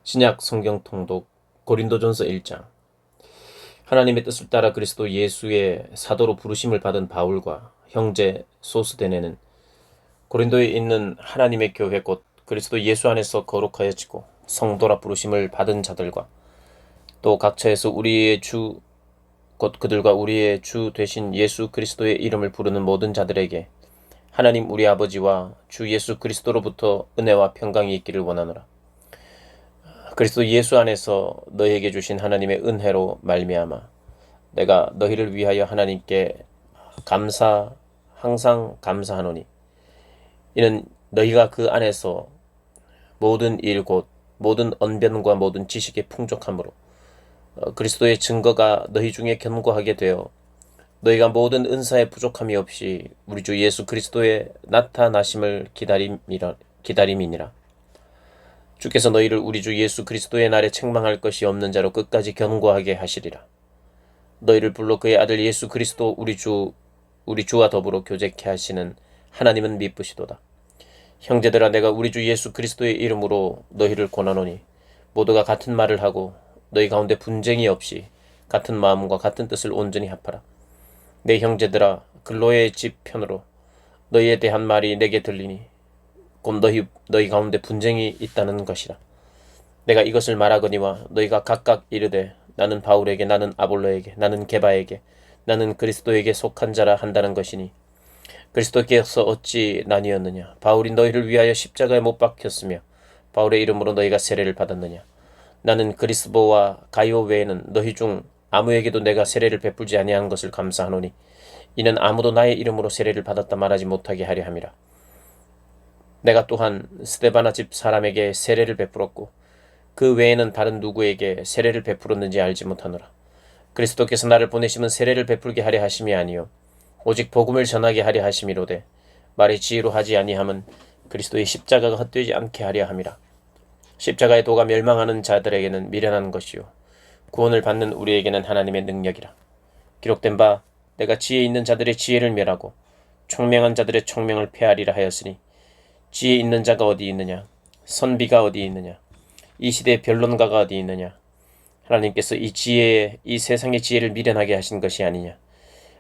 신약 성경 통독 고린도전서 1장. 하나님의 뜻을 따라 그리스도 예수의 사도로 부르심을 받은 바울과 형제 소스데네는 고린도에 있는 하나님의 교회 곧 그리스도 예수 안에서 거룩하여지고 성도라 부르심을 받은 자들과 또 각처에서 우리의 주 곧 그들과 우리의 주 되신 예수 그리스도의 이름을 부르는 모든 자들에게 하나님 우리 아버지와 주 예수 그리스도로부터 은혜와 평강이 있기를 원하노라. 그리스도 예수 안에서 너희에게 주신 하나님의 은혜로 말미암아 내가 너희를 위하여 하나님께 항상 감사하노니 이는 너희가 그 안에서 모든 일 곧 모든 언변과 모든 지식에 풍족함으로 그리스도의 증거가 너희 중에 견고하게 되어 너희가 모든 은사에 부족함이 없이 우리 주 예수 그리스도의 나타나심을 기다림이니라. 주께서 너희를 우리 주 예수 그리스도의 날에 책망할 것이 없는 자로 끝까지 견고하게 하시리라. 너희를 불러 그의 아들 예수 그리스도 우리 주와 더불어 교제케 하시는 하나님은 미쁘시도다. 형제들아, 내가 우리 주 예수 그리스도의 이름으로 너희를 권하노니 모두가 같은 말을 하고 너희 가운데 분쟁이 없이 같은 마음과 같은 뜻을 온전히 합하라. 내 형제들아, 글로의 집 편으로 너희에 대한 말이 내게 들리니 곧 너희 가운데 분쟁이 있다는 것이라. 내가 이것을 말하거니와 너희가 각각 이르되 나는 바울에게, 나는 아볼로에게, 나는 게바에게, 나는 그리스도에게 속한 자라 한다는 것이니 그리스도께서 어찌 나뉘었느냐? 바울이 너희를 위하여 십자가에 못 박혔으며 바울의 이름으로 너희가 세례를 받았느냐? 나는 그리스보와 가이오 외에는 너희 중 아무에게도 내가 세례를 베풀지 아니한 것을 감사하노니 이는 아무도 나의 이름으로 세례를 받았다 말하지 못하게 하려 함이라. 내가 또한 스데바나 집 사람에게 세례를 베풀었고 그 외에는 다른 누구에게 세례를 베풀었는지 알지 못하노라. 그리스도께서 나를 보내심은 세례를 베풀게 하려 하심이 아니요 오직 복음을 전하게 하려 하심이로되 말의 지혜로 하지 아니함은 그리스도의 십자가가 헛되지 않게 하려 함이라. 십자가의 도가 멸망하는 자들에게는 미련한 것이요 구원을 받는 우리에게는 하나님의 능력이라. 기록된 바 내가 지혜 있는 자들의 지혜를 멸하고 총명한 자들의 총명을 폐하리라 하였으니 지혜 있는 자가 어디 있느냐? 선비가 어디 있느냐? 이 시대의 변론가가 어디 있느냐? 하나님께서 이 세상의 지혜를 미련하게 하신 것이 아니냐?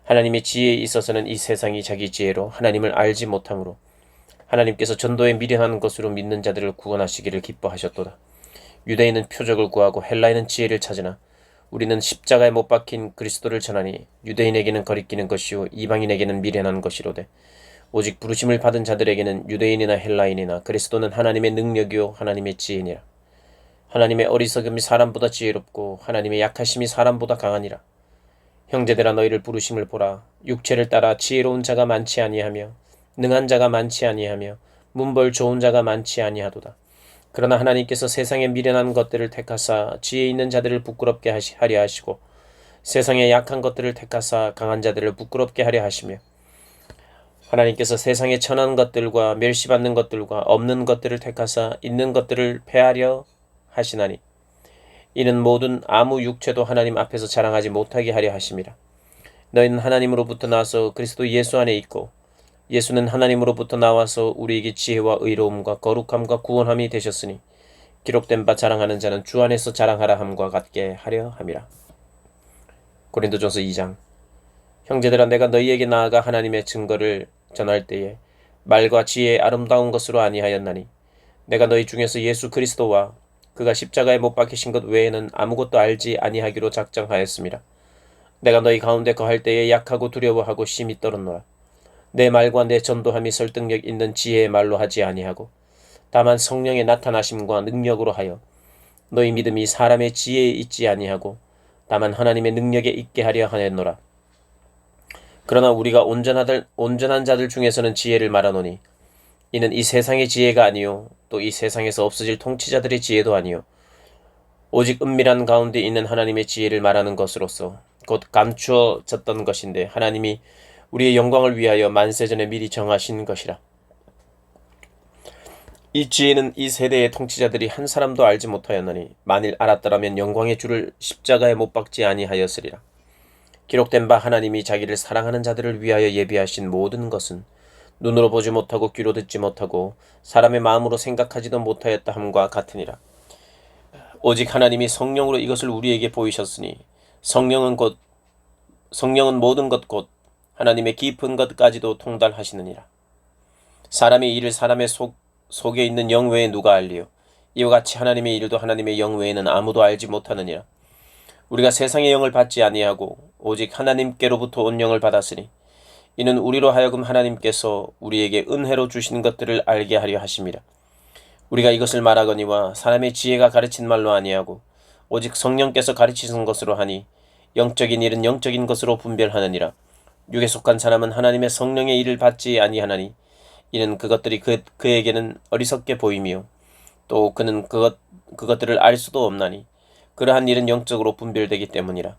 하나님의 지혜에 있어서는 이 세상이 자기 지혜로 하나님을 알지 못하므로 하나님께서 전도에 미련한 것으로 믿는 자들을 구원하시기를 기뻐하셨도다. 유대인은 표적을 구하고 헬라인은 지혜를 찾으나 우리는 십자가에 못 박힌 그리스도를 전하니 유대인에게는 거리끼는 것이요 이방인에게는 미련한 것이로되 오직 부르심을 받은 자들에게는 유대인이나 헬라인이나 그리스도는 하나님의 능력이요 하나님의 지혜니라. 하나님의 어리석음이 사람보다 지혜롭고 하나님의 약하심이 사람보다 강하니라. 형제들아, 너희를 부르심을 보라. 육체를 따라 지혜로운 자가 많지 아니하며 능한 자가 많지 아니하며 문벌 좋은 자가 많지 아니하도다. 그러나 하나님께서 세상에 미련한 것들을 택하사 지혜 있는 자들을 부끄럽게 하려 하시고 세상에 약한 것들을 택하사 강한 자들을 부끄럽게 하려 하시며 하나님께서 세상에 천한 것들과 멸시받는 것들과 없는 것들을 택하사 있는 것들을 폐하려 하시나니 이는 모든 아무 육체도 하나님 앞에서 자랑하지 못하게 하려 하심이라. 너희는 하나님으로부터 나와서 그리스도 예수 안에 있고 예수는 하나님으로부터 나와서 우리에게 지혜와 의로움과 거룩함과 구원함이 되셨으니 기록된 바 자랑하는 자는 주 안에서 자랑하라 함과 같게 하려 함이라. 고린도전서 2장. 형제들아, 내가 너희에게 나아가 하나님의 증거를 전할 때에 말과 지혜의 아름다운 것으로 아니하였나니 내가 너희 중에서 예수 그리스도와 그가 십자가에 못 박히신 것 외에는 아무것도 알지 아니하기로 작정하였습니다. 내가 너희 가운데 거할 때에 약하고 두려워하고 심히 떨었노라. 내 말과 내 전도함이 설득력 있는 지혜의 말로 하지 아니하고 다만 성령의 나타나심과 능력으로 하여 너희 믿음이 사람의 지혜에 있지 아니하고 다만 하나님의 능력에 있게 하려 하였노라. 그러나 우리가 온전한 자들 중에서는 지혜를 말하노니 이는 이 세상의 지혜가 아니요 또 이 세상에서 없어질 통치자들의 지혜도 아니요 오직 은밀한 가운데 있는 하나님의 지혜를 말하는 것으로서 곧 감추어졌던 것인데 하나님이 우리의 영광을 위하여 만세전에 미리 정하신 것이라. 이 지혜는 이 세대의 통치자들이 한 사람도 알지 못하였나니 만일 알았더라면 영광의 주를 십자가에 못 박지 아니하였으리라. 기록된 바 하나님이 자기를 사랑하는 자들을 위하여 예비하신 모든 것은 눈으로 보지 못하고 귀로 듣지 못하고 사람의 마음으로 생각하지도 못하였다 함과 같으니라. 오직 하나님이 성령으로 이것을 우리에게 보이셨으니 성령은 모든 것 곧 하나님의 깊은 것까지도 통달하시느니라. 사람의 일을 사람의 속에 있는 영 외에 누가 알리요? 이와 같이 하나님의 일도 하나님의 영 외에는 아무도 알지 못하느니라. 우리가 세상의 영을 받지 아니하고 오직 하나님께로부터 온 영을 받았으니 이는 우리로 하여금 하나님께서 우리에게 은혜로 주신 것들을 알게 하려 하심이라. 우리가 이것을 말하거니와 사람의 지혜가 가르친 말로 아니하고 오직 성령께서 가르치신 것으로 하니 영적인 일은 영적인 것으로 분별하느니라. 육에 속한 사람은 하나님의 성령의 일을 받지 아니하나니 이는 그것들이 그에게는 어리석게 보이며 또 그는 그것들을 알 수도 없나니 그러한 일은 영적으로 분별되기 때문이라.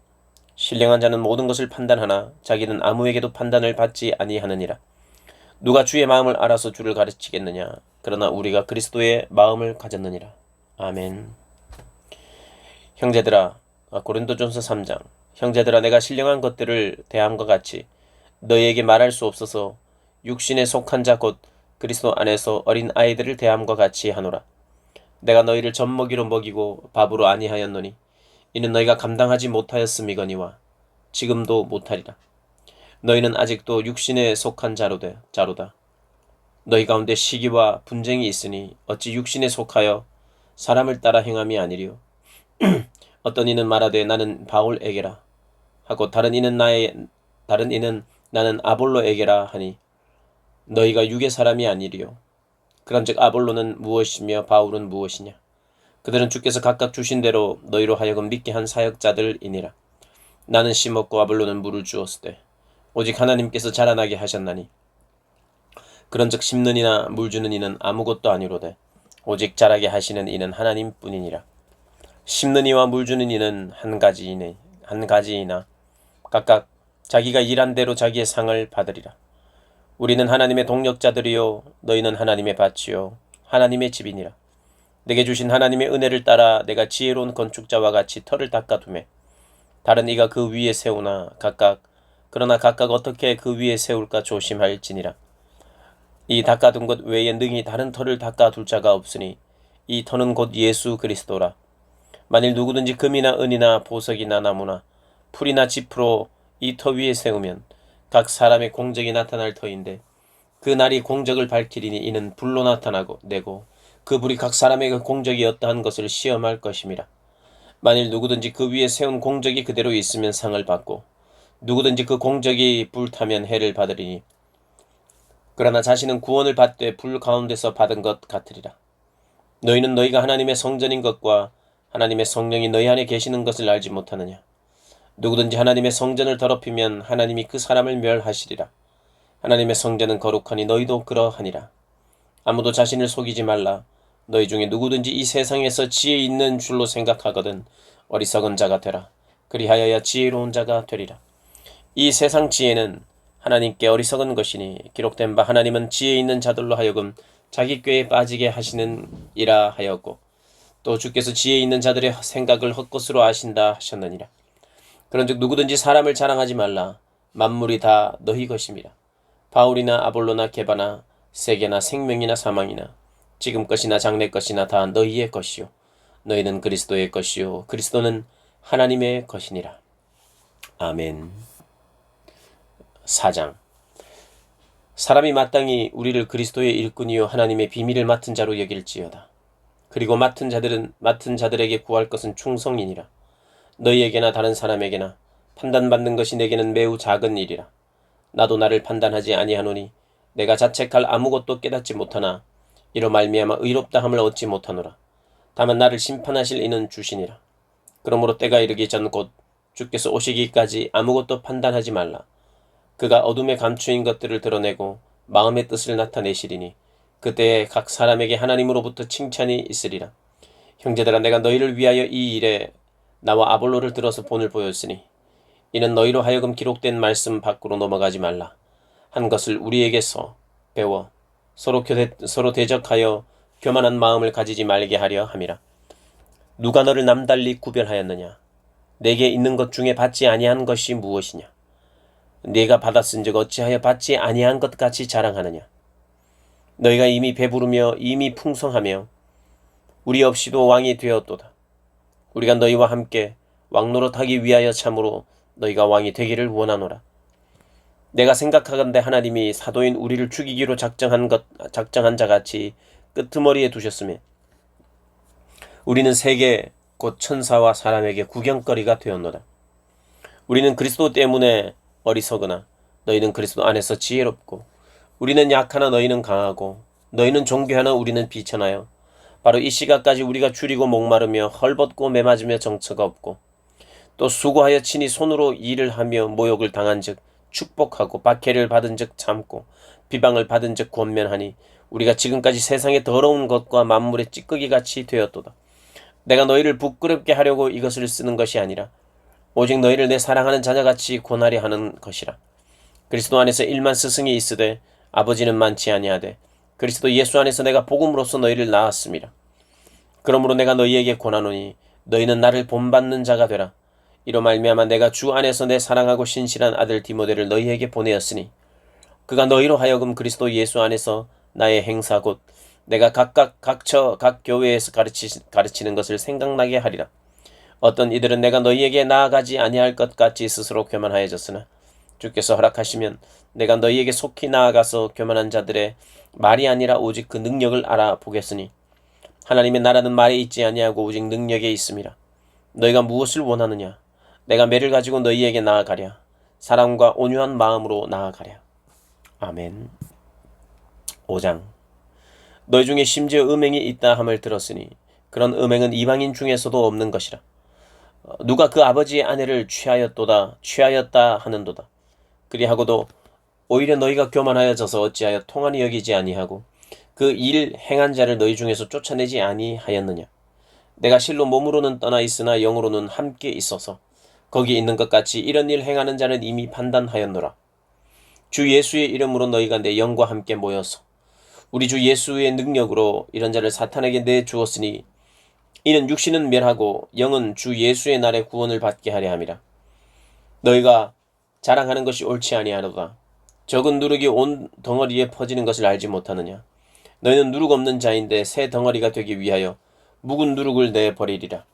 신령한 자는 모든 것을 판단하나 자기는 아무에게도 판단을 받지 아니하느니라. 누가 주의 마음을 알아서 주를 가르치겠느냐? 그러나 우리가 그리스도의 마음을 가졌느니라. 아멘. 형제들아, 고린도전서 3장. 형제들아, 내가 신령한 것들을 대함과 같이 너희에게 말할 수 없어서 육신에 속한 자 곧 그리스도 안에서 어린 아이들을 대함과 같이 하노라. 내가 너희를 젖먹이로 먹이고 밥으로 아니하였노니 이는 너희가 감당하지 못하였음이거니와 지금도 못하리라. 너희는 아직도 육신에 속한 자로다. 너희 가운데 시기와 분쟁이 있으니 어찌 육신에 속하여 사람을 따라 행함이 아니리요. 어떤 이는 말하되 나는 바울에게라 하고 다른 이는 나는 아볼로에게라 하니 너희가 육의 사람이 아니리요. 그런즉 아볼로는 무엇이며 바울은 무엇이냐? 그들은 주께서 각각 주신 대로 너희로 하여금 믿게 한 사역자들이니라. 나는 심었고 아볼로는 물을 주었을 때 오직 하나님께서 자라나게 하셨나니 그런즉 심는 이나 물 주는 이는 아무것도 아니로되 오직 자라게 하시는 이는 하나님뿐이니라. 심는 이와 물 주는 이는 한 가지이나 각각 자기가 일한 대로 자기의 상을 받으리라. 우리는 하나님의 동력자들이요 너희는 하나님의 밭이요 하나님의 집이니라. 내게 주신 하나님의 은혜를 따라 내가 지혜로운 건축자와 같이 터를 닦아두매 다른 이가 그 위에 세우나 그러나 각각 어떻게 그 위에 세울까 조심할지니라. 이 닦아둔 것 외에 능히 다른 터를 닦아둘 자가 없으니 이 터는 곧 예수 그리스도라. 만일 누구든지 금이나 은이나 보석이나 나무나 풀이나 짚으로 이 터 위에 세우면 각 사람의 공적이 나타날 터인데 그 날이 공적을 밝히리니 이는 불로 나타내고 그 불이 각 사람의 그 공적이 어떠한 것을 시험할 것임이라. 만일 누구든지 그 위에 세운 공적이 그대로 있으면 상을 받고 누구든지 그 공적이 불타면 해를 받으리니 그러나 자신은 구원을 받되 불 가운데서 받은 것 같으리라. 너희는 너희가 하나님의 성전인 것과 하나님의 성령이 너희 안에 계시는 것을 알지 못하느냐? 누구든지 하나님의 성전을 더럽히면 하나님이 그 사람을 멸하시리라. 하나님의 성전은 거룩하니 너희도 그러하니라. 아무도 자신을 속이지 말라. 너희 중에 누구든지 이 세상에서 지혜 있는 줄로 생각하거든 어리석은 자가 되라. 그리하여야 지혜로운 자가 되리라. 이 세상 지혜는 하나님께 어리석은 것이니 기록된 바 하나님은 지혜 있는 자들로 하여금 자기 꾀에 빠지게 하시는 이라 하였고 또 주께서 지혜 있는 자들의 생각을 헛것으로 아신다 하셨느니라. 그런즉 누구든지 사람을 자랑하지 말라. 만물이 다 너희 것임이라. 바울이나 아볼로나 게바나 세계나 생명이나 사망이나 지금 것이나 장래 것이나 다 너희의 것이요 너희는 그리스도의 것이요 그리스도는 하나님의 것이니라. 아멘. 4장. 사람이 마땅히 우리를 그리스도의 일꾼이요 하나님의 비밀을 맡은 자로 여길지어다. 그리고 맡은 자들에게 구할 것은 충성이니라. 너희에게나 다른 사람에게나 판단받는 것이 내게는 매우 작은 일이라. 나도 나를 판단하지 아니하노니 내가 자책할 아무것도 깨닫지 못하나 이로 말미암아 의롭다함을 얻지 못하노라. 다만 나를 심판하실 이는 주시니라. 그러므로 때가 이르기 전 곧 주께서 오시기까지 아무것도 판단하지 말라. 그가 어둠에 감추인 것들을 드러내고 마음의 뜻을 나타내시리니 그때에 각 사람에게 하나님으로부터 칭찬이 있으리라. 형제들아, 내가 너희를 위하여 이 일에 나와 아볼로를 들어서 본을 보였으니 이는 너희로 하여금 기록된 말씀 밖으로 넘어가지 말라 한 것을 우리에게서 배워 서로 대적하여 교만한 마음을 가지지 말게 하려 함이라. 누가 너를 남달리 구별하였느냐? 내게 있는 것 중에 받지 아니한 것이 무엇이냐? 네가 받았은즉 어찌하여 받지 아니한 것 같이 자랑하느냐? 너희가 이미 배부르며 이미 풍성하며 우리 없이도 왕이 되었도다. 우리가 너희와 함께 왕노릇하기 위하여 참으로 너희가 왕이 되기를 원하노라. 내가 생각하건대 하나님이 사도인 우리를 죽이기로 작정한 자같이 끄트머리에 두셨으며 우리는 세계 곧 천사와 사람에게 구경거리가 되었노라. 우리는 그리스도 때문에 어리석으나 너희는 그리스도 안에서 지혜롭고 우리는 약하나 너희는 강하고 너희는 존귀하나 우리는 비천하여 바로 이 시각까지 우리가 줄이고 목마르며 헐벗고 매맞으며 정처가 없고 또 수고하여 친히 손으로 일을 하며 모욕을 당한즉 축복하고 박해를 받은즉 참고 비방을 받은즉 권면하니 우리가 지금까지 세상의 더러운 것과 만물의 찌꺼기같이 되었도다. 내가 너희를 부끄럽게 하려고 이것을 쓰는 것이 아니라 오직 너희를 내 사랑하는 자녀같이 권하려 하는 것이라. 그리스도 안에서 일만 스승이 있으되 아버지는 많지 아니하되 그리스도 예수 안에서 내가 복음으로써 너희를 낳았습니다. 그러므로 내가 너희에게 권하노니 너희는 나를 본받는 자가 되라. 이로 말미암아 내가 주 안에서 내 사랑하고 신실한 아들 디모데를 너희에게 보내었으니 그가 너희로 하여금 그리스도 예수 안에서 나의 행사 곧 내가 각각 각처 각 교회에서 가르치는 것을 생각나게 하리라. 어떤 이들은 내가 너희에게 나아가지 아니할 것 같이 스스로 교만하여졌으나 주께서 허락하시면 내가 너희에게 속히 나아가서 교만한 자들의 말이 아니라 오직 그 능력을 알아보겠으니 하나님의 나라는 말에 있지 아니하고 오직 능력에 있음이라. 너희가 무엇을 원하느냐? 내가 매를 가지고 너희에게 나아가랴. 사랑과 온유한 마음으로 나아가랴. 아멘. 5장. 너희 중에 심지어 음행이 있다 함을 들었으니 그런 음행은 이방인 중에서도 없는 것이라. 누가 그 아버지의 아내를 취하였다 하는도다. 그리하고도 오히려 너희가 교만하여져서 어찌하여 통한이 여기지 아니하고 그 일 행한 자를 너희 중에서 쫓아내지 아니하였느냐. 내가 실로 몸으로는 떠나 있으나 영으로는 함께 있어서 거기 있는 것 같이 이런 일 행하는 자는 이미 판단하였노라. 주 예수의 이름으로 너희가 내 영과 함께 모여서 우리 주 예수의 능력으로 이런 자를 사탄에게 내주었으니 이는 육신은 멸하고 영은 주 예수의 날에 구원을 받게 하려 함이라. 너희가 자랑하는 것이 옳지 아니하노다. 적은 누룩이 온 덩어리에 퍼지는 것을 알지 못하느냐. 너희는 누룩 없는 자인데 새 덩어리가 되기 위하여 묵은 누룩을 내버리리라.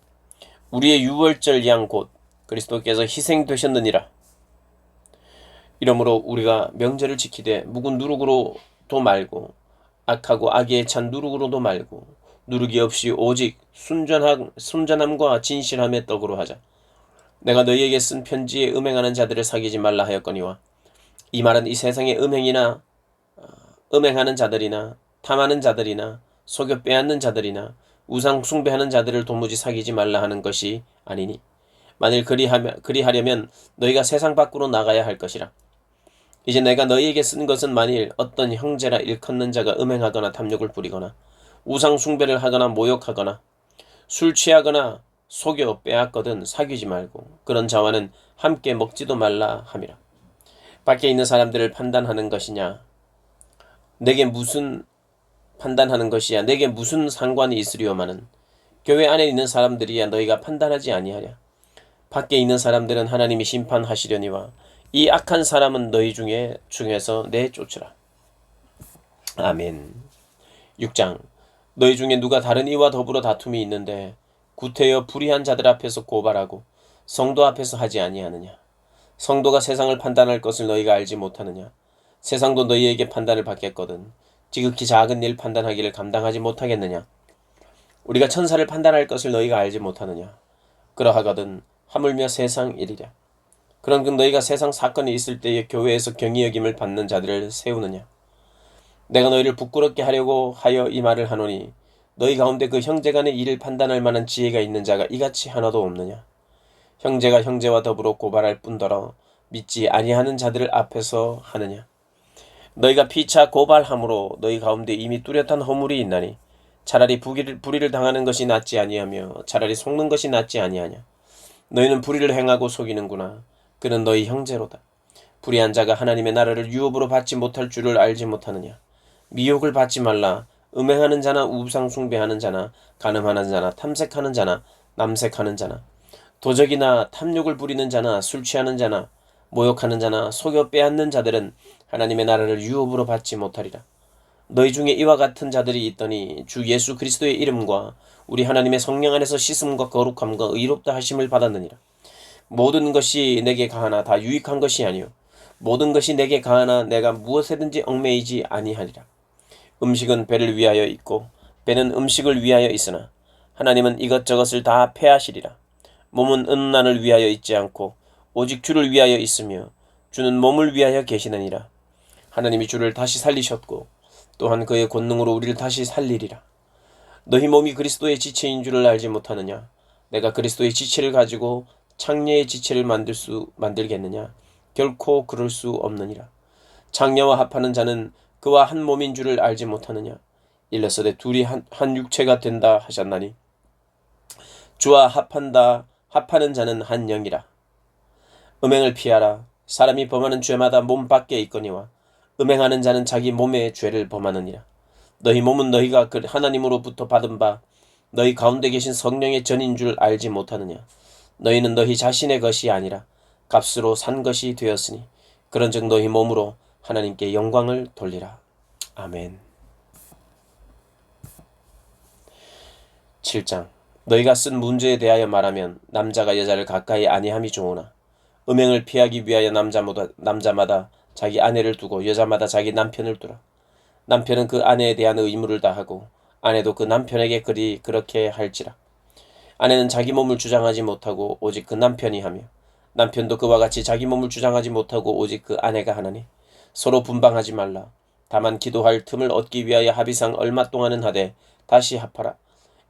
우리의 유월절 양 곧 그리스도께서 희생되셨느니라. 이러므로 우리가 명절을 지키되 묵은 누룩으로도 말고 악하고 악에 찬 누룩으로도 말고 누룩이 없이 오직 순전함과 진실함의 떡으로 하자. 내가 너희에게 쓴 편지에 음행하는 자들을 사귀지 말라 하였거니와 이 말은 이 세상의 음행하는 자들이나 탐하는 자들이나 속여 빼앗는 자들이나 우상 숭배하는 자들을 도무지 사귀지 말라 하는 것이 아니니 만일 그리하려면 너희가 세상 밖으로 나가야 할 것이라. 이제 내가 너희에게 쓴 것은 만일 어떤 형제라 일컫는 자가 음행하거나 탐욕을 부리거나 우상 숭배를 하거나 모욕하거나 술 취하거나 속여 빼앗거든 사귀지 말고 그런 자와는 함께 먹지도 말라 함이라. 밖에 있는 사람들을 판단하는 것이냐? 내게 무슨 판단하는 것이야? 내게 무슨 상관이 있으리오마는 교회 안에 있는 사람들이야 너희가 판단하지 아니하랴. 밖에 있는 사람들은 하나님이 심판하시려니와 이 악한 사람은 너희 중에서 내쫓으라. 아멘. 6장. 너희 중에 누가 다른 이와 더불어 다툼이 있는데 구태여 불의한 자들 앞에서 고발하고 성도 앞에서 하지 아니하느냐. 성도가 세상을 판단할 것을 너희가 알지 못하느냐. 세상도 너희에게 판단을 받겠거든 지극히 작은 일 판단하기를 감당하지 못하겠느냐. 우리가 천사를 판단할 것을 너희가 알지 못하느냐. 그러하거든 하물며 세상 일이랴. 그런 너희가 세상 사건이 있을 때에 교회에서 경히 여김을 받는 자들을 세우느냐. 내가 너희를 부끄럽게 하려고 하여 이 말을 하노니 너희 가운데 그 형제간의 일을 판단할 만한 지혜가 있는 자가 이같이 하나도 없느냐. 형제가 형제와 더불어 고발할 뿐더러 믿지 아니하는 자들을 앞에서 하느냐. 너희가 피차 고발함으로 너희 가운데 이미 뚜렷한 허물이 있나니 차라리 불의를 당하는 것이 낫지 아니하며 차라리 속는 것이 낫지 아니하냐. 너희는 불의를 행하고 속이는구나. 그는 너희 형제로다. 불의한 자가 하나님의 나라를 유업으로 받지 못할 줄을 알지 못하느냐. 미혹을 받지 말라. 음행하는 자나 우상 숭배하는 자나 간음하는 자나 탐색하는 자나 남색하는 자나 도적이나 탐욕을 부리는 자나 술 취하는 자나 모욕하는 자나 속여 빼앗는 자들은 하나님의 나라를 유업으로 받지 못하리라. 너희 중에 이와 같은 자들이 있더니 주 예수 그리스도의 이름과 우리 하나님의 성령 안에서 씻음과 거룩함과 의롭다 하심을 받았느니라. 모든 것이 내게 가하나 다 유익한 것이 아니요 모든 것이 내게 가하나 내가 무엇에든지 얽매이지 아니하리라. 음식은 배를 위하여 있고 배는 음식을 위하여 있으나 하나님은 이것저것을 다 패하시리라. 몸은 음란을 위하여 있지 않고 오직 주를 위하여 있으며 주는 몸을 위하여 계시느니라. 하나님이 주를 다시 살리셨고 또한 그의 권능으로 우리를 다시 살리리라. 너희 몸이 그리스도의 지체인 줄을 알지 못하느냐? 내가 그리스도의 지체를 가지고 창녀의 지체를 만들겠느냐? 결코 그럴 수 없느니라. 창녀와 합하는 자는 그와 한 몸인 줄을 알지 못하느냐? 일러서되 둘이 한 육체가 된다 하셨나니 주와 합하는 자는 한 영이라. 음행을 피하라. 사람이 범하는 죄마다 몸 밖에 있거니와 음행하는 자는 자기 몸의 죄를 범하느니라. 너희 몸은 너희가 하나님으로부터 받은 바 너희 가운데 계신 성령의 전인 줄 알지 못하느냐? 너희는 너희 자신의 것이 아니라 값으로 산 것이 되었으니 그런즉 너희 몸으로 하나님께 영광을 돌리라. 아멘. 7장. 너희가 쓴 문제에 대하여 말하면 남자가 여자를 가까이 아니함이 좋으나 음행을 피하기 위하여 남자마다 자기 아내를 두고 여자마다 자기 남편을 두라. 남편은 그 아내에 대한 의무를 다하고 아내도 그 남편에게 그렇게 할지라. 아내는 자기 몸을 주장하지 못하고 오직 그 남편이 하며 남편도 그와 같이 자기 몸을 주장하지 못하고 오직 그 아내가 하나니 서로 분방하지 말라. 다만 기도할 틈을 얻기 위하여 합의상 얼마 동안은 하되 다시 합하라.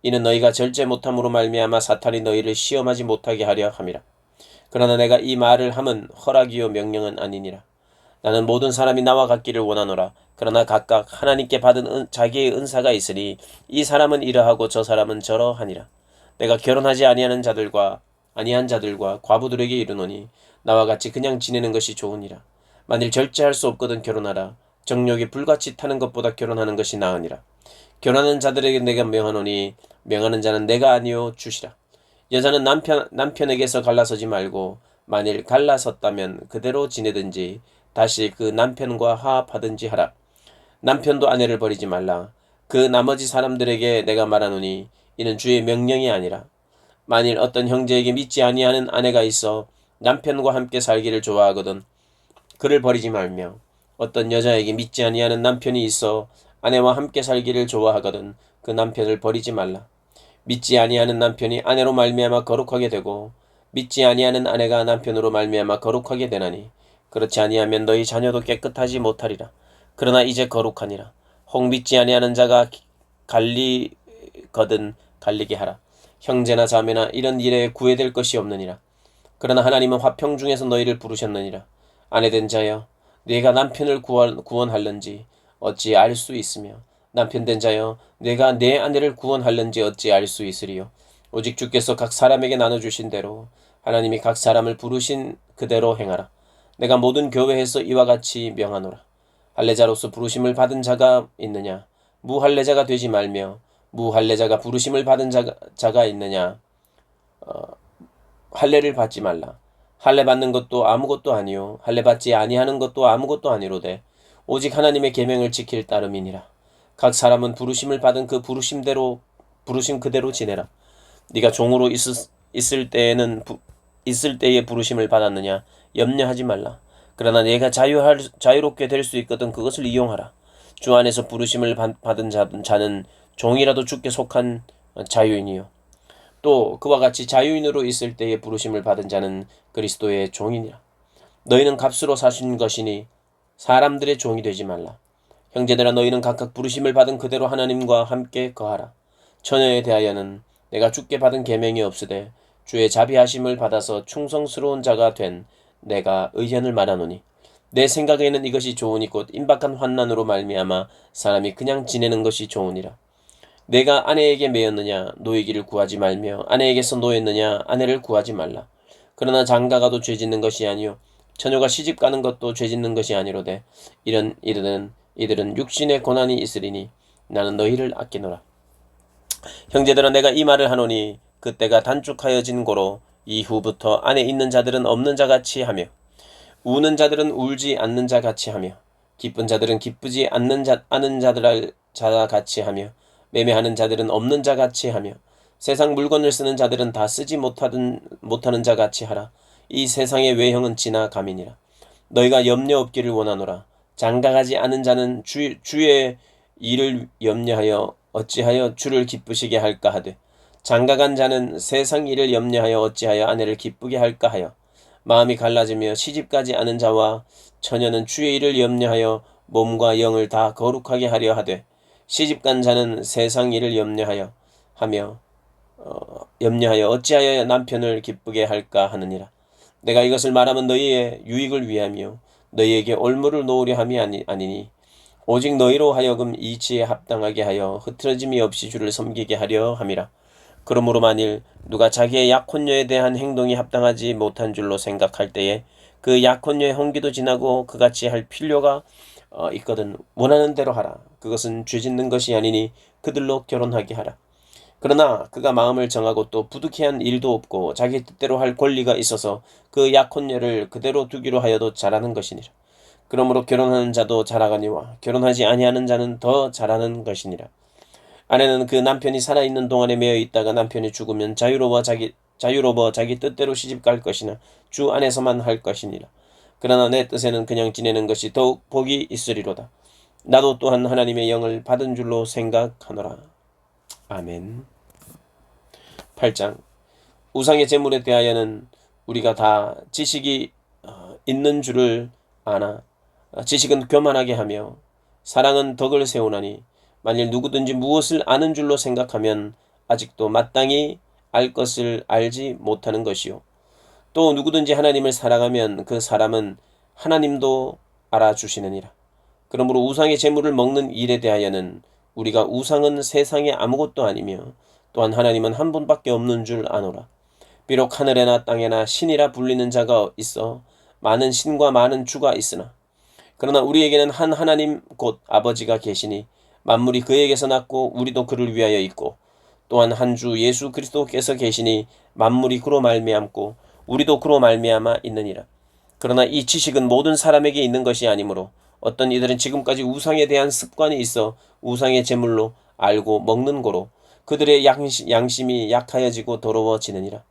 이는 너희가 절제 못함으로 말미암아 사탄이 너희를 시험하지 못하게 하려 함이라. 그러나 내가 이 말을 함은 허락이요 명령은 아니니라. 나는 모든 사람이 나와 같기를 원하노라. 그러나 각각 하나님께 받은 자기의 은사가 있으니 이 사람은 이러하고 저 사람은 저러하니라. 내가 결혼하지 아니한 자들과 과부들에게 이르노니 나와 같이 그냥 지내는 것이 좋으니라. 만일 절제할 수 없거든 결혼하라. 정욕이 불같이 타는 것보다 결혼하는 것이 나으니라. 결혼하는 자들에게 내가 명하노니 명하는 자는 내가 아니요 주시라. 여자는 남편에게서 갈라서지 말고 만일 갈라섰다면 그대로 지내든지 다시 그 남편과 화합하든지 하라. 남편도 아내를 버리지 말라. 그 나머지 사람들에게 내가 말하노니 이는 주의 명령이 아니라 만일 어떤 형제에게 믿지 아니하는 아내가 있어 남편과 함께 살기를 좋아하거든 그를 버리지 말며 어떤 여자에게 믿지 아니하는 남편이 있어 아내와 함께 살기를 좋아하거든 그 남편을 버리지 말라. 믿지 아니하는 남편이 아내로 말미암아 거룩하게 되고 믿지 아니하는 아내가 남편으로 말미암아 거룩하게 되나니 그렇지 아니하면 너희 자녀도 깨끗하지 못하리라. 그러나 이제 거룩하니라. 혹 믿지 아니하는 자가 갈리거든 갈리게 하라. 형제나 자매나 이런 일에 구애될 것이 없느니라. 그러나 하나님은 화평 중에서 너희를 부르셨느니라. 아내된 자여 네가 남편을 구원할는지 어찌 알 수 있으며 남편된 자여 내가 내 아내를 구원할는지 어찌 알 수 있으리요. 오직 주께서 각 사람에게 나눠주신 대로 하나님이 각 사람을 부르신 그대로 행하라. 내가 모든 교회에서 이와 같이 명하노라. 할례자로서 부르심을 받은 자가 있느냐? 무할례자가 되지 말며 무할례자가 부르심을 받은 자가 있느냐? 할례를 받지 말라. 할례 받는 것도 아무것도 아니요 할례 받지 아니하는 것도 아무것도 아니로되 오직 하나님의 계명을 지킬 따름이니라. 각 사람은 부르심을 받은 그 부르심 그대로 지내라. 네가 종으로 있을 때에 부르심을 받았느냐? 염려하지 말라. 그러나 내가 자유롭게 될 수 있거든 그것을 이용하라. 주 안에서 부르심을 받은 자는 종이라도 주께 속한 자유인이요 또 그와 같이 자유인으로 있을 때에 부르심을 받은 자는 그리스도의 종이니라. 너희는 값으로 사신 것이니 사람들의 종이 되지 말라. 형제들아 너희는 각각 부르심을 받은 그대로 하나님과 함께 거하라. 처녀에 대하여는 내가 주께 받은 계명이 없으되 주의 자비하심을 받아서 충성스러운 자가 된 내가 의견을 말하노니 내 생각에는 이것이 좋으니 곧 임박한 환난으로 말미암아 사람이 그냥 지내는 것이 좋으니라. 내가 아내에게 매였느냐 노이기를 구하지 말며 아내에게서 노였느냐 아내를 구하지 말라. 그러나 장가가도 죄짓는 것이 아니요 처녀가 시집가는 것도 죄짓는 것이 아니로되 이들은 육신의 고난이 있으리니 나는 너희를 아끼노라. 형제들아 내가 이 말을 하노니 그때가 단축하여진 고로 이후부터 안에 있는 자들은 없는 자같이 하며 우는 자들은 울지 않는 자같이 하며 기쁜 자들은 기쁘지 않는 자같이 하며 매매하는 자들은 없는 자같이 하며 세상 물건을 쓰는 자들은 다 쓰지 못하는 자 같이 하라. 이 세상의 외형은 지나감이니라. 너희가 염려 없기를 원하노라. 장가가지 않은 자는 주의 일을 염려하여 어찌하여 주를 기쁘시게 할까 하되, 장가간 자는 세상 일을 염려하여 어찌하여 아내를 기쁘게 할까 하여, 마음이 갈라지며 시집가지 않은 자와 처녀는 주의 일을 염려하여 몸과 영을 다 거룩하게 하려 하되, 시집간 자는 세상 일을 염려하여 어찌하여 남편을 기쁘게 할까 하느니라. 내가 이것을 말하면 너희의 유익을 위하며 너희에게 올무를 놓으려 함이 아니니, 오직 너희로 하여금 이치에 합당하게 하여 흐트러짐이 없이 주를 섬기게 하려 함이라. 그러므로 만일 누가 자기의 약혼녀에 대한 행동이 합당하지 못한 줄로 생각할 때에 그 약혼녀의 hon기도 지나고 그같이 할 필요가 있거든 원하는 대로 하라. 그것은 죄짓는 것이 아니니 그들로 결혼하게 하라. 그러나 그가 마음을 정하고 또 부득이한 일도 없고 자기 뜻대로 할 권리가 있어서 그 약혼녀를 그대로 두기로 하여도 잘하는 것이니라. 그러므로 결혼하는 자도 잘하거니와 결혼하지 아니하는 자는 더 잘하는 것이니라. 아내는 그 남편이 살아있는 동안에 매여 있다가 남편이 죽으면 자유로워 자기 뜻대로 시집갈 것이나 주 안에서만 할 것이니라. 그러나 내 뜻에는 그냥 지내는 것이 더욱 복이 있으리로다. 나도 또한 하나님의 영을 받은 줄로 생각하노라. 아멘. 8장. 우상의 제물에 대하여는 우리가 다 지식이 있는 줄을 아나, 지식은 교만하게 하며 사랑은 덕을 세우나니, 만일 누구든지 무엇을 아는 줄로 생각하면 아직도 마땅히 알 것을 알지 못하는 것이요. 또 누구든지 하나님을 사랑하면 그 사람은 하나님도 알아주시느니라. 그러므로 우상의 제물을 먹는 일에 대하여는 우리가 우상은 세상에 아무것도 아니며 또한 하나님은 한 분밖에 없는 줄 아노라. 비록 하늘에나 땅에나 신이라 불리는 자가 있어 많은 신과 많은 주가 있으나, 그러나 우리에게는 한 하나님 곧 아버지가 계시니 만물이 그에게서 났고 우리도 그를 위하여 있고, 또한 한 주 예수 그리스도께서 계시니 만물이 그로 말미암고 우리도 그로 말미암아 있느니라. 그러나 이 지식은 모든 사람에게 있는 것이 아니므로 어떤 이들은 지금까지 우상에 대한 습관이 있어 우상의 제물로 알고 먹는 고로 그들의 양심이 약하여지고 더러워지느니라.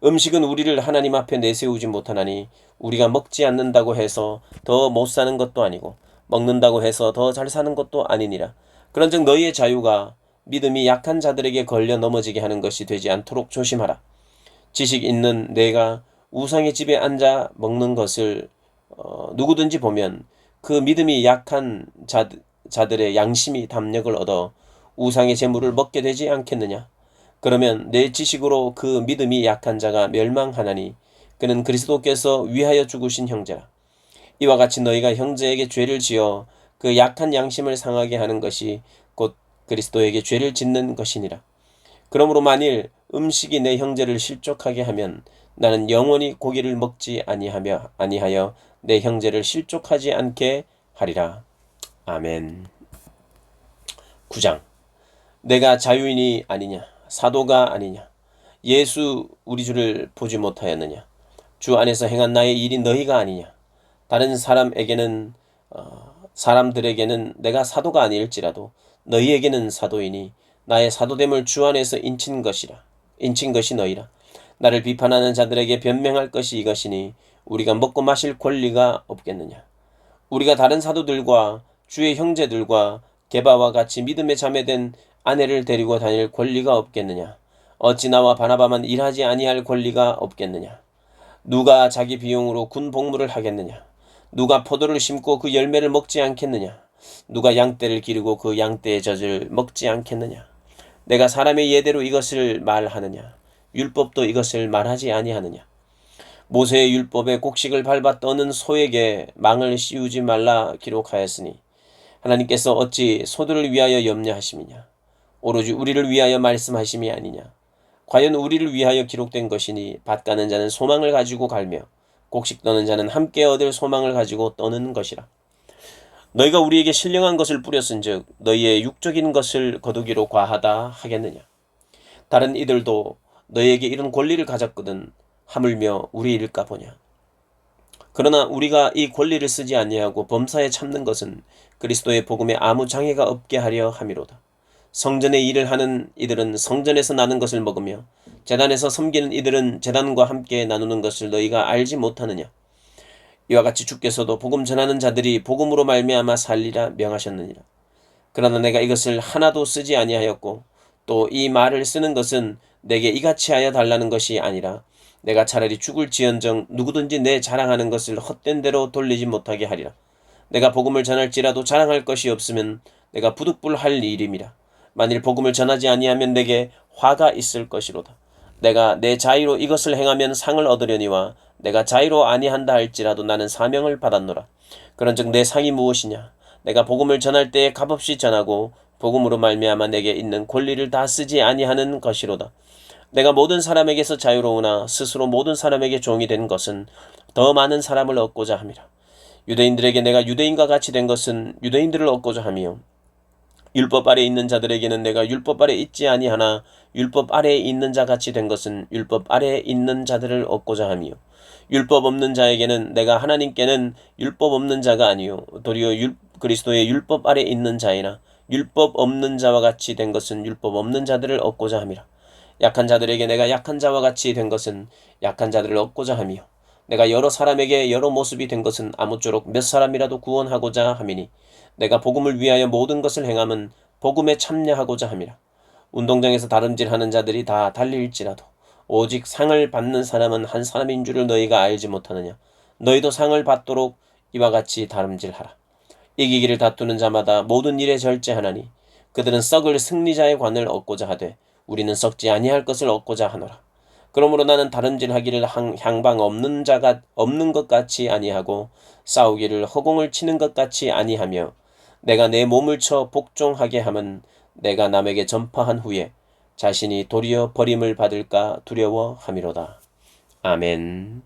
음식은 우리를 하나님 앞에 내세우지 못하나니 우리가 먹지 않는다고 해서 더 못 사는 것도 아니고 먹는다고 해서 더 잘 사는 것도 아니니라. 그런즉 너희의 자유가 믿음이 약한 자들에게 걸려 넘어지게 하는 것이 되지 않도록 조심하라. 지식 있는 내가 우상의 집에 앉아 먹는 것을 누구든지 보면 그 믿음이 약한 자들의 양심이 담력을 얻어 우상의 제물을 먹게 되지 않겠느냐. 그러면 내 지식으로 그 믿음이 약한 자가 멸망하나니 그는 그리스도께서 위하여 죽으신 형제라. 이와 같이 너희가 형제에게 죄를 지어 그 약한 양심을 상하게 하는 것이 곧 그리스도에게 죄를 짓는 것이니라. 그러므로 만일 음식이 내 형제를 실족하게 하면 나는 영원히 고기를 먹지 아니하여 내 형제를 실족하지 않게 하리라. 아멘. 9장. 내가 자유인이 아니냐, 사도가 아니냐, 예수 우리 주를 보지 못하였느냐, 주 안에서 행한 나의 일이 너희가 아니냐. 다른 사람들에게는 내가 사도가 아닐지라도 너희에게는 사도이니 나의 사도됨을 주 안에서 인친 것이 너희라. 나를 비판하는 자들에게 변명할 것이 이것이니 우리가 먹고 마실 권리가 없겠느냐. 우리가 다른 사도들과 주의 형제들과 게바와 같이 믿음에 자매된 아내를 데리고 다닐 권리가 없겠느냐. 어찌 나와 바나바만 일하지 아니할 권리가 없겠느냐. 누가 자기 비용으로 군 복무를 하겠느냐. 누가 포도를 심고 그 열매를 먹지 않겠느냐. 누가 양떼를 기르고 그 양떼의 젖을 먹지 않겠느냐. 내가 사람의 예대로 이것을 말하느냐. 율법도 이것을 말하지 아니하느냐. 모세의 율법에 곡식을 밟아 떠는 소에게 망을 씌우지 말라 기록하였으니 하나님께서 어찌 소들을 위하여 염려하심이냐. 오로지 우리를 위하여 말씀하심이 아니냐. 과연 우리를 위하여 기록된 것이니 밭 가는 자는 소망을 가지고 갈며 곡식 떠는 자는 함께 얻을 소망을 가지고 떠는 것이라. 너희가 우리에게 신령한 것을 뿌렸은즉 너희의 육적인 것을 거두기로 과하다 하겠느냐. 다른 이들도 너희에게 이런 권리를 가졌거든 하물며 우리일까 보냐. 그러나 우리가 이 권리를 쓰지 아니하고 범사에 참는 것은 그리스도의 복음에 아무 장애가 없게 하려 함이로다. 성전의 일을 하는 이들은 성전에서 나는 것을 먹으며 제단에서 섬기는 이들은 제단과 함께 나누는 것을 너희가 알지 못하느냐. 이와 같이 주께서도 복음 전하는 자들이 복음으로 말미암아 살리라 명하셨느니라. 그러나 내가 이것을 하나도 쓰지 아니하였고 또 이 말을 쓰는 것은 내게 이같이 하여 달라는 것이 아니라 내가 차라리 죽을지언정 누구든지 내 자랑하는 것을 헛된 대로 돌리지 못하게 하리라. 내가 복음을 전할지라도 자랑할 것이 없으면 내가 부득불할 일임이라. 만일 복음을 전하지 아니하면 내게 화가 있을 것이로다. 내가 내 자의로 이것을 행하면 상을 얻으려니와 내가 자의로 아니한다 할지라도 나는 사명을 받았노라. 그런즉 내 상이 무엇이냐? 내가 복음을 전할 때에 값없이 전하고 복음으로 말미암아 내게 있는 권리를 다 쓰지 아니하는 것이로다. 내가 모든 사람에게서 자유로우나 스스로 모든 사람에게 종이 된 것은 더 많은 사람을 얻고자 함이라. 유대인들에게 내가 유대인과 같이 된 것은 유대인들을 얻고자 함이요 율법 아래 있는 자들에게는 내가 율법 아래 있지 아니하나 율법 아래에 있는 자 같이 된 것은 율법 아래에 있는 자들을 얻고자 함이요 율법 없는 자에게는 내가 하나님께는 율법 없는 자가 아니요 도리어 그리스도의 율법 아래에 있는 자이나 율법 없는 자와 같이 된 것은 율법 없는 자들을 얻고자 함이라. 약한 자들에게 내가 약한 자와 같이 된 것은 약한 자들을 얻고자 함이요 내가 여러 사람에게 여러 모습이 된 것은 아무쪼록 몇 사람이라도 구원하고자 함이니 내가 복음을 위하여 모든 것을 행함은 복음에 참여하고자 함이라. 운동장에서 다름질하는 자들이 다 달릴지라도 오직 상을 받는 사람은 한 사람인 줄을 너희가 알지 못하느냐. 너희도 상을 받도록 이와 같이 다름질하라. 이기기를 다투는 자마다 모든 일에 절제하나니 그들은 썩을 승리자의 관을 얻고자 하되 우리는 썩지 아니할 것을 얻고자 하노라. 그러므로 나는 다름질하기를 향방 없는 자가 없는 것 같이 아니하고 싸우기를 허공을 치는 것 같이 아니하며 내가 내 몸을 쳐 복종하게 함은 내가 남에게 전파한 후에 자신이 도리어 버림을 받을까 두려워함이로다. 아멘.